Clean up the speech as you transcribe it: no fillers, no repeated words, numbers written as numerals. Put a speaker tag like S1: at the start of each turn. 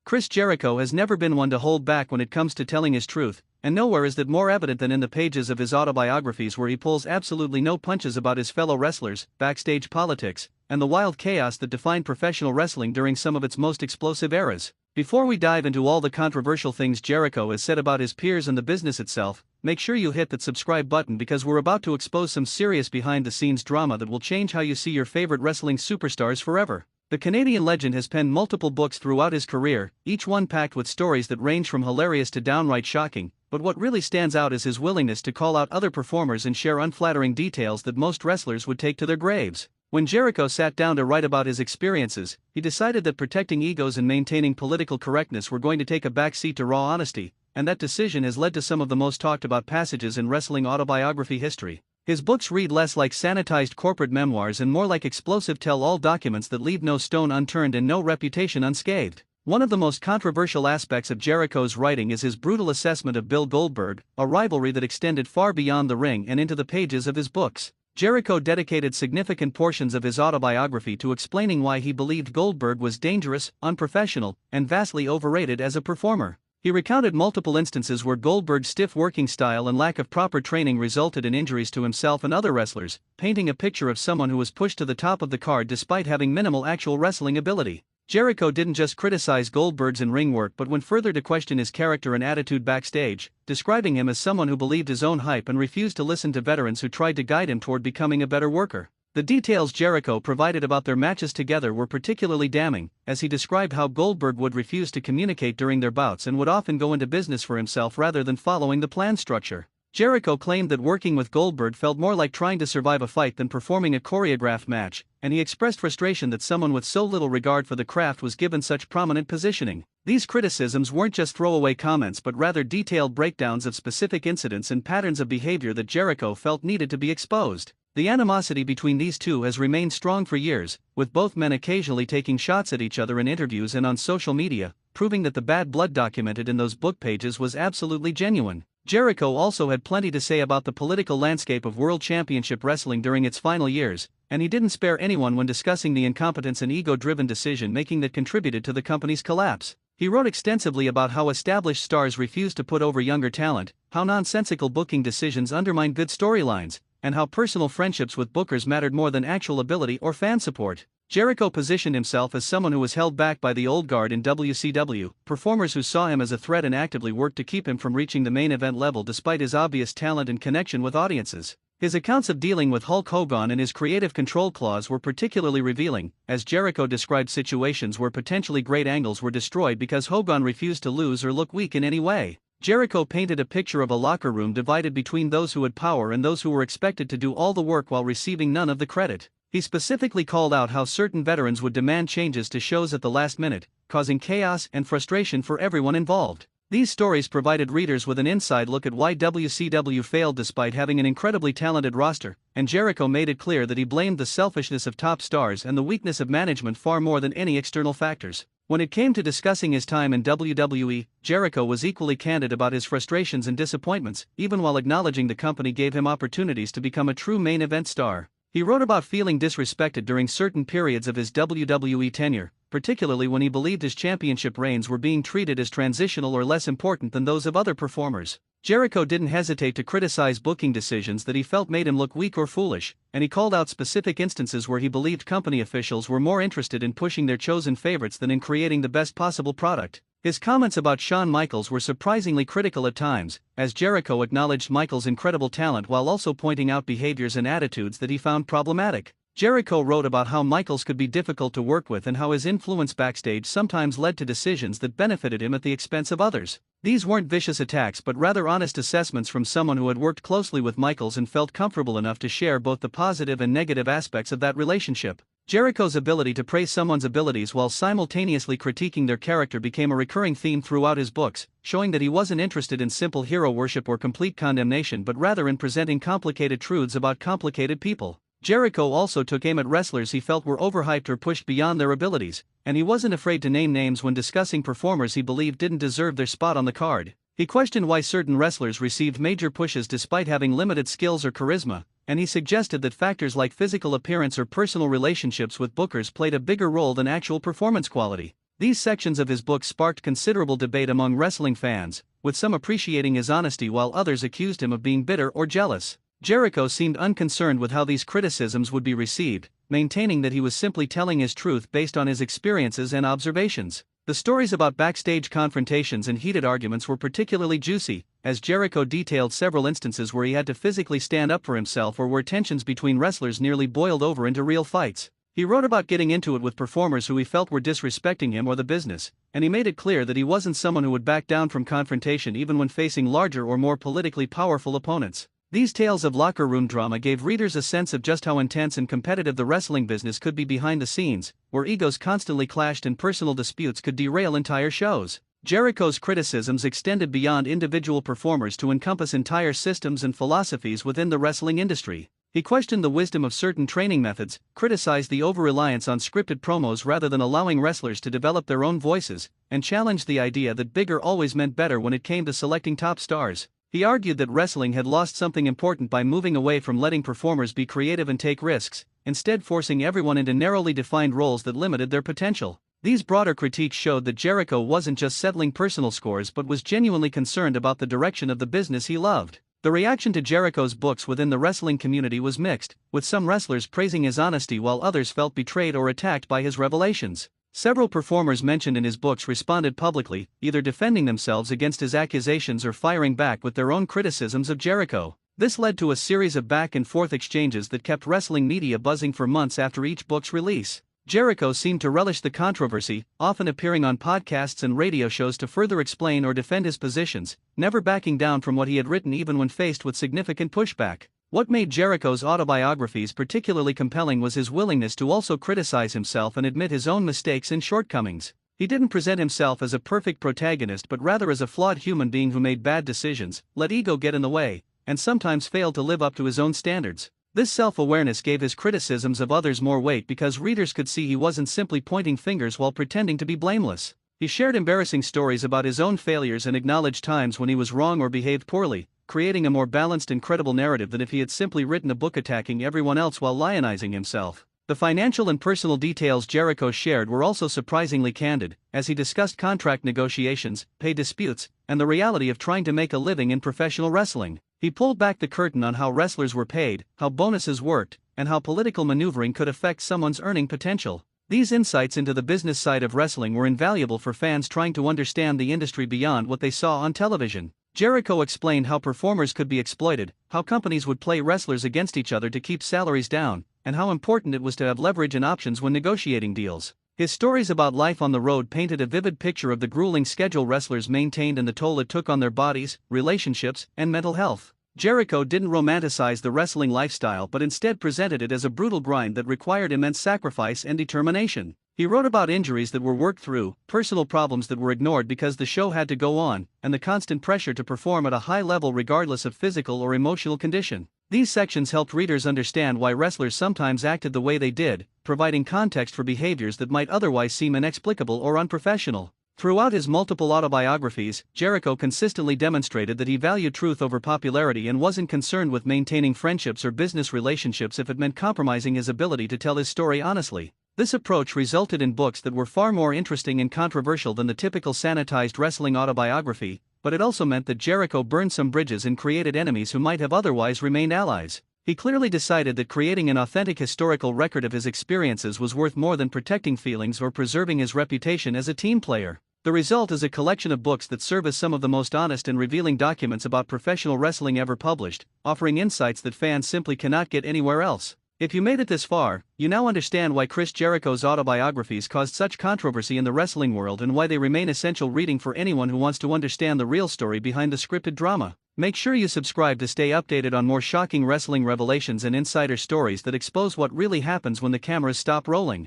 S1: Chris Jericho has never been one to hold back when it comes to telling his truth, and nowhere is that more evident than in the pages of his autobiographies, where he pulls absolutely no punches about his fellow wrestlers, backstage politics, and the wild chaos that defined professional wrestling during some of its most explosive eras. Before we dive into all the controversial things Jericho has said about his peers and the business itself, make sure you hit that subscribe button, because we're about to expose some serious behind-the-scenes drama that will change how you see your favorite wrestling superstars forever. The Canadian legend has penned multiple books throughout his career, each one packed with stories that range from hilarious to downright shocking, but what really stands out is his willingness to call out other performers and share unflattering details that most wrestlers would take to their graves. When Jericho sat down to write about his experiences, he decided that protecting egos and maintaining political correctness were going to take a backseat to raw honesty, and that decision has led to some of the most talked about passages in wrestling autobiography history. His books read less like sanitized corporate memoirs and more like explosive tell-all documents that leave no stone unturned and no reputation unscathed. One of the most controversial aspects of Jericho's writing is his brutal assessment of Bill Goldberg, a rivalry that extended far beyond the ring and into the pages of his books. Jericho dedicated significant portions of his autobiography to explaining why he believed Goldberg was dangerous, unprofessional, and vastly overrated as a performer. He recounted multiple instances where Goldberg's stiff working style and lack of proper training resulted in injuries to himself and other wrestlers, painting a picture of someone who was pushed to the top of the card despite having minimal actual wrestling ability. Jericho didn't just criticize Goldberg's in-ring work but went further to question his character and attitude backstage, describing him as someone who believed his own hype and refused to listen to veterans who tried to guide him toward becoming a better worker. The details Jericho provided about their matches together were particularly damning, as he described how Goldberg would refuse to communicate during their bouts and would often go into business for himself rather than following the plan structure. Jericho claimed that working with Goldberg felt more like trying to survive a fight than performing a choreographed match, and he expressed frustration that someone with so little regard for the craft was given such prominent positioning. These criticisms weren't just throwaway comments but rather detailed breakdowns of specific incidents and patterns of behavior that Jericho felt needed to be exposed. The animosity between these two has remained strong for years, with both men occasionally taking shots at each other in interviews and on social media, proving that the bad blood documented in those book pages was absolutely genuine. Jericho also had plenty to say about the political landscape of World Championship Wrestling during its final years, and he didn't spare anyone when discussing the incompetence and ego-driven decision-making that contributed to the company's collapse. He wrote extensively about how established stars refused to put over younger talent, how nonsensical booking decisions undermined good storylines, and how personal friendships with bookers mattered more than actual ability or fan support. Jericho positioned himself as someone who was held back by the old guard in WCW, performers who saw him as a threat and actively worked to keep him from reaching the main event level despite his obvious talent and connection with audiences. His accounts of dealing with Hulk Hogan and his creative control clause were particularly revealing, as Jericho described situations where potentially great angles were destroyed because Hogan refused to lose or look weak in any way. Jericho painted a picture of a locker room divided between those who had power and those who were expected to do all the work while receiving none of the credit. He specifically called out how certain veterans would demand changes to shows at the last minute, causing chaos and frustration for everyone involved. These stories provided readers with an inside look at why WCW failed despite having an incredibly talented roster, and Jericho made it clear that he blamed the selfishness of top stars and the weakness of management far more than any external factors. When it came to discussing his time in WWE, Jericho was equally candid about his frustrations and disappointments, even while acknowledging the company gave him opportunities to become a true main event star. He wrote about feeling disrespected during certain periods of his WWE tenure, particularly when he believed his championship reigns were being treated as transitional or less important than those of other performers. Jericho didn't hesitate to criticize booking decisions that he felt made him look weak or foolish, and he called out specific instances where he believed company officials were more interested in pushing their chosen favorites than in creating the best possible product. His comments about Shawn Michaels were surprisingly critical at times, as Jericho acknowledged Michaels' incredible talent while also pointing out behaviors and attitudes that he found problematic. Jericho wrote about how Michaels could be difficult to work with and how his influence backstage sometimes led to decisions that benefited him at the expense of others. These weren't vicious attacks but rather honest assessments from someone who had worked closely with Michaels and felt comfortable enough to share both the positive and negative aspects of that relationship. Jericho's ability to praise someone's abilities while simultaneously critiquing their character became a recurring theme throughout his books, showing that he wasn't interested in simple hero worship or complete condemnation but rather in presenting complicated truths about complicated people. Jericho also took aim at wrestlers he felt were overhyped or pushed beyond their abilities, and he wasn't afraid to name names when discussing performers he believed didn't deserve their spot on the card. He questioned why certain wrestlers received major pushes despite having limited skills or charisma, and he suggested that factors like physical appearance or personal relationships with bookers played a bigger role than actual performance quality. These sections of his book sparked considerable debate among wrestling fans, with some appreciating his honesty while others accused him of being bitter or jealous. Jericho seemed unconcerned with how these criticisms would be received, maintaining that he was simply telling his truth based on his experiences and observations. The stories about backstage confrontations and heated arguments were particularly juicy, as Jericho detailed several instances where he had to physically stand up for himself or where tensions between wrestlers nearly boiled over into real fights. He wrote about getting into it with performers who he felt were disrespecting him or the business, and he made it clear that he wasn't someone who would back down from confrontation even when facing larger or more politically powerful opponents. These tales of locker room drama gave readers a sense of just how intense and competitive the wrestling business could be behind the scenes, where egos constantly clashed and personal disputes could derail entire shows. Jericho's criticisms extended beyond individual performers to encompass entire systems and philosophies within the wrestling industry. He questioned the wisdom of certain training methods, criticized the over-reliance on scripted promos rather than allowing wrestlers to develop their own voices, and challenged the idea that bigger always meant better when it came to selecting top stars. He argued that wrestling had lost something important by moving away from letting performers be creative and take risks, instead forcing everyone into narrowly defined roles that limited their potential. These broader critiques showed that Jericho wasn't just settling personal scores but was genuinely concerned about the direction of the business he loved. The reaction to Jericho's books within the wrestling community was mixed, with some wrestlers praising his honesty while others felt betrayed or attacked by his revelations. Several performers mentioned in his books responded publicly, either defending themselves against his accusations or firing back with their own criticisms of Jericho. This led to a series of back-and-forth exchanges that kept wrestling media buzzing for months after each book's release. Jericho seemed to relish the controversy, often appearing on podcasts and radio shows to further explain or defend his positions, never backing down from what he had written even when faced with significant pushback. What made Jericho's autobiographies particularly compelling was his willingness to also criticize himself and admit his own mistakes and shortcomings. He didn't present himself as a perfect protagonist but rather as a flawed human being who made bad decisions, let ego get in the way, and sometimes failed to live up to his own standards. This self-awareness gave his criticisms of others more weight because readers could see he wasn't simply pointing fingers while pretending to be blameless. He shared embarrassing stories about his own failures and acknowledged times when he was wrong or behaved poorly, creating a more balanced and credible narrative than if he had simply written a book attacking everyone else while lionizing himself. The financial and personal details Jericho shared were also surprisingly candid, as he discussed contract negotiations, pay disputes, and the reality of trying to make a living in professional wrestling. He pulled back the curtain on how wrestlers were paid, how bonuses worked, and how political maneuvering could affect someone's earning potential. These insights into the business side of wrestling were invaluable for fans trying to understand the industry beyond what they saw on television. Jericho explained how performers could be exploited, how companies would play wrestlers against each other to keep salaries down, and how important it was to have leverage and options when negotiating deals. His stories about life on the road painted a vivid picture of the grueling schedule wrestlers maintained and the toll it took on their bodies, relationships, and mental health. Jericho didn't romanticize the wrestling lifestyle but instead presented it as a brutal grind that required immense sacrifice and determination. He wrote about injuries that were worked through, personal problems that were ignored because the show had to go on, and the constant pressure to perform at a high level regardless of physical or emotional condition. These sections helped readers understand why wrestlers sometimes acted the way they did, providing context for behaviors that might otherwise seem inexplicable or unprofessional. Throughout his multiple autobiographies, Jericho consistently demonstrated that he valued truth over popularity and wasn't concerned with maintaining friendships or business relationships if it meant compromising his ability to tell his story honestly. This approach resulted in books that were far more interesting and controversial than the typical sanitized wrestling autobiography, but it also meant that Jericho burned some bridges and created enemies who might have otherwise remained allies. He clearly decided that creating an authentic historical record of his experiences was worth more than protecting feelings or preserving his reputation as a team player. The result is a collection of books that serve as some of the most honest and revealing documents about professional wrestling ever published, offering insights that fans simply cannot get anywhere else. If you made it this far, you now understand why Chris Jericho's autobiographies caused such controversy in the wrestling world and why they remain essential reading for anyone who wants to understand the real story behind the scripted drama. Make sure you subscribe to stay updated on more shocking wrestling revelations and insider stories that expose what really happens when the cameras stop rolling.